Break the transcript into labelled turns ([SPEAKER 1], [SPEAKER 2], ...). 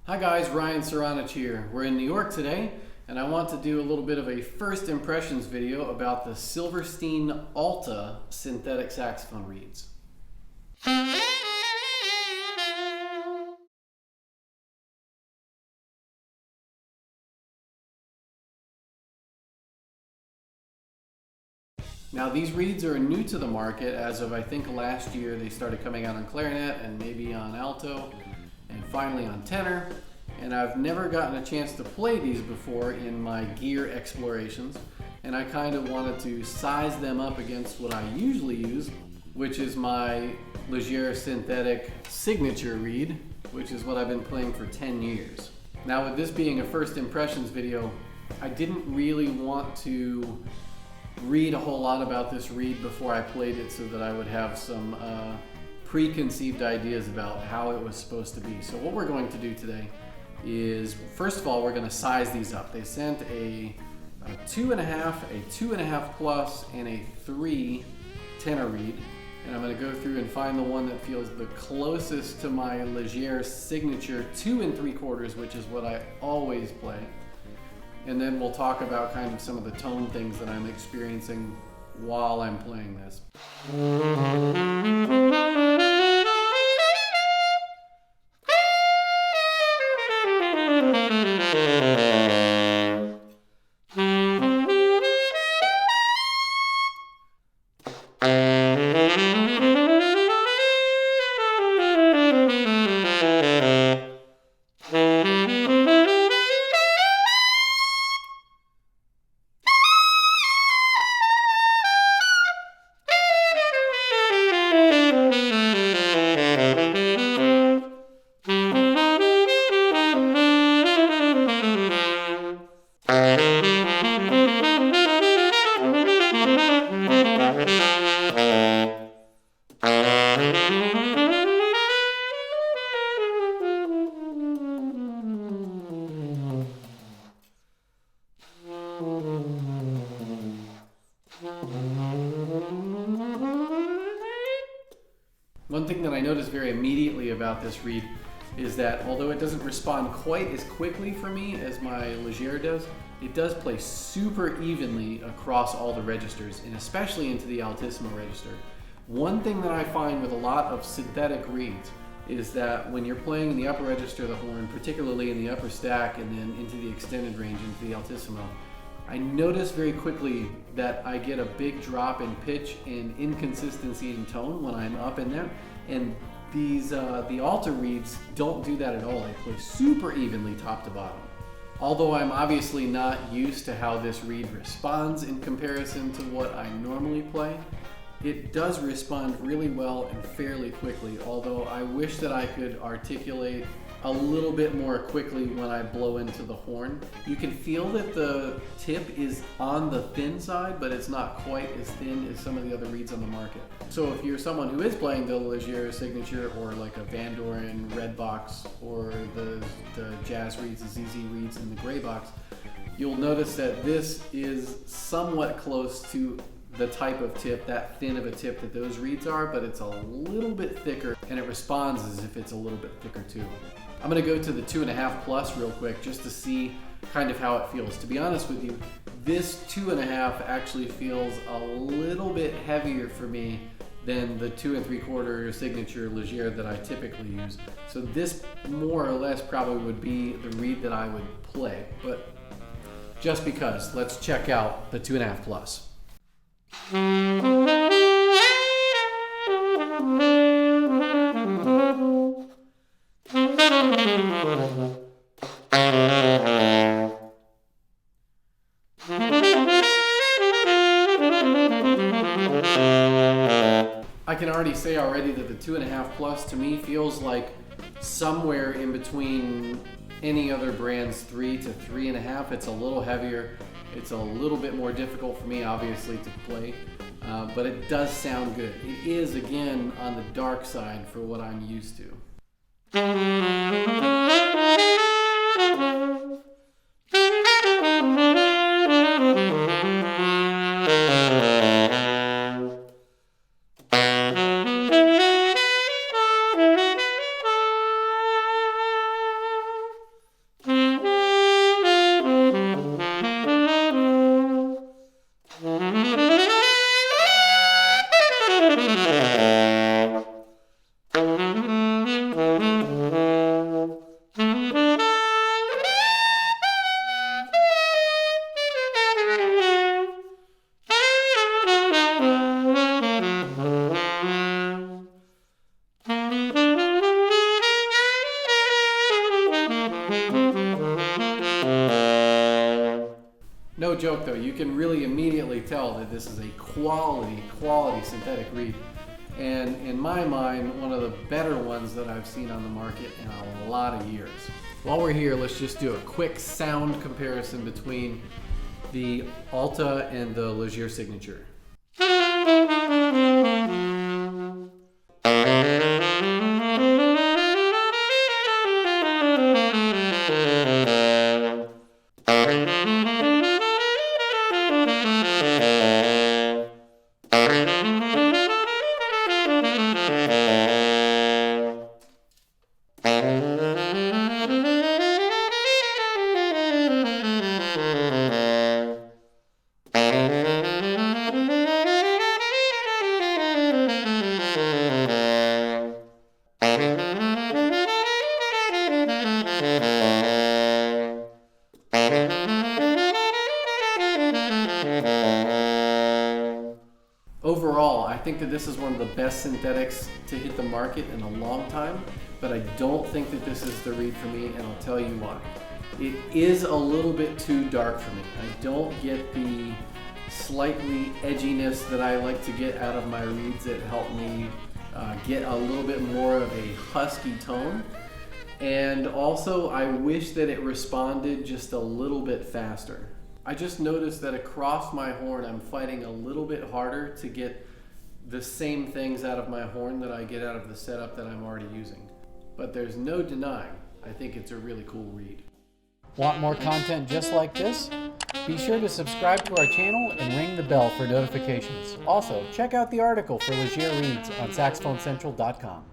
[SPEAKER 1] Hi guys, Ryan Saranich here. We're in New York today, and I want to do a little bit of a first impressions video about the Silverstein Alta synthetic saxophone reeds. Now these reeds are new to the market as of I think last year. They started coming out on clarinet and maybe on alto and finally on tenor. And I've never gotten a chance to play these before in my gear explorations, and I kind of wanted to size them up against what I usually use, which is my Ligier synthetic signature reed, which is what I've been playing for 10 years. Now with this being a first impressions video, I didn't really want to read a whole lot about this reed before I played it so that I would have some preconceived ideas about how it was supposed to be. So what we're going to do today is, first of all, we're going to size these up. They sent a 2.5, a 2.5 plus, and a 3 tenor reed, and I'm going to go through and find the one that feels the closest to my Ligier signature 2 3/4, which is what I always play. And then we'll talk about kind of some of the tone things that I'm experiencing while I'm playing this. One thing that I noticed very immediately about this reed is that although it doesn't respond quite as quickly for me as my Ligier does, it does play super evenly across all the registers, and especially into the altissimo register. One thing that I find with a lot of synthetic reeds is that when you're playing in the upper register of the horn, particularly in the upper stack and then into the extended range, into the altissimo, I notice very quickly that I get a big drop in pitch and inconsistency in tone when I'm up in there. And these the Alta reeds don't do that at all. They play super evenly top to bottom. Although I'm obviously not used to how this reed responds in comparison to what I normally play, it does respond really well and fairly quickly, although I wish that I could articulate a little bit more quickly when I blow into the horn. You can feel that the tip is on the thin side, but it's not quite as thin as some of the other reeds on the market. So if you're someone who is playing the Ligier signature or like a Van Doren red box or the jazz reeds, the ZZ reeds in the gray box, you'll notice that this is somewhat close to the type of tip, that thin of a tip that those reeds are, but it's a little bit thicker and it responds as if it's a little bit thicker too. I'm going to go to the 2.5 plus real quick just to see kind of how it feels. To be honest with you, this 2.5 actually feels a little bit heavier for me than the 2 3/4 signature Ligier that I typically use. So this more or less probably would be the reed that I would play, but just because, let's check out the 2.5 plus. I can already say that the 2.5 plus to me feels like somewhere in between any other brand's 3 to 3.5. It's a little heavier. It's a little bit more difficult for me, obviously, to play, but it does sound good. It is, again, on the dark side for what I'm used to. No joke though, you can really immediately tell that this is a quality synthetic reed. And in my mind, one of the better ones that I've seen on the market in a lot of years. While we're here, let's just do a quick sound comparison between the Alta and the Leger Signature. Overall, I think that this is one of the best synthetics to hit the market in a long time, but I don't think that this is the reed for me, and I'll tell you why. It is a little bit too dark for me. I don't get the slightly edginess that I like to get out of my reeds that help me get a little bit more of a husky tone. And also, I wish that it responded just a little bit faster. I just noticed that across my horn, I'm fighting a little bit harder to get the same things out of my horn that I get out of the setup that I'm already using. But there's no denying, I think it's a really cool reed.
[SPEAKER 2] Want more content just like this? Be sure to subscribe to our channel and ring the bell for notifications. Also, check out the article for Leger reeds on saxophonecentral.com.